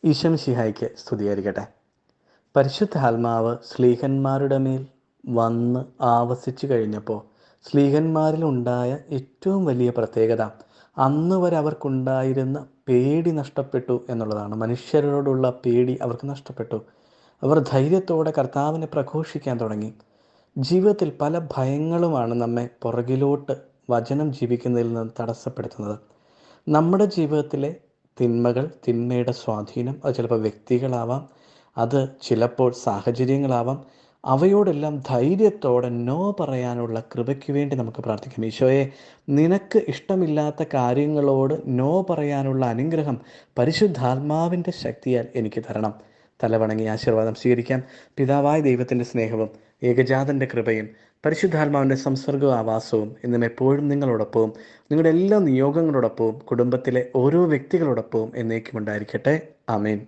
ഈശംസിഹായിക്ക് സ്തുതിയായിരിക്കട്ടെ. പരിശുദ്ധാത്മാവ് സ്ലീഹന്മാരുടെ മേൽ വന്ന് ആവസിച്ചു കഴിഞ്ഞപ്പോൾ സ്ലീഹന്മാരിലുണ്ടായ ഏറ്റവും വലിയ പ്രത്യേകത അന്ന് വരെ അവർക്കുണ്ടായിരുന്ന പേടി നഷ്ടപ്പെട്ടു എന്നുള്ളതാണ്. മനുഷ്യരോടുള്ള പേടി അവർക്ക് നഷ്ടപ്പെട്ടു. അവർ ധൈര്യത്തോടെ കർത്താവിനെ പ്രഘോഷിക്കാൻ തുടങ്ങി. ജീവിതത്തിൽ പല ഭയങ്ങളുമാണ് നമ്മെ പുറകിലോട്ട് വചനം ജീവിക്കുന്നതിൽ നിന്ന് തടസ്സപ്പെടുത്തുന്നത്. നമ്മുടെ ജീവിതത്തിലെ തിന്മകൾ, തിന്മയുടെ സ്വാധീനം, അത് ചിലപ്പോൾ വ്യക്തികളാവാം, അത് ചിലപ്പോൾ സാഹചര്യങ്ങളാവാം. അവയോടെല്ലാം ധൈര്യത്തോടെ നോ പറയാനുള്ള കൃപയ്ക്ക് വേണ്ടി നമുക്ക് പ്രാർത്ഥിക്കാം. ഈശോയെ, നിനക്ക് ഇഷ്ടമില്ലാത്ത കാര്യങ്ങളോട് നോ പറയാനുള്ള അനുഗ്രഹം പരിശുദ്ധാത്മാവിൻ്റെ ശക്തിയാൽ എനിക്ക് തരണം. തലവണങ്ങി ആശീർവാദം സ്വീകരിക്കാം. പിതാവായ ദൈവത്തിൻ്റെ സ്നേഹവും ഏകജാതൻ്റെ കൃപയും പരിശുദ്ധാത്മാവിൻ്റെ സംസർഗവും ആവാസവും ഇന്നും എപ്പോഴും നിങ്ങളോടൊപ്പവും നിങ്ങളുടെ എല്ലാ നിയോഗങ്ങളോടൊപ്പവും കുടുംബത്തിലെ ഓരോ വ്യക്തികളോടൊപ്പവും എന്നേക്കും ഉണ്ടായിരിക്കട്ടെ. ആമേൻ.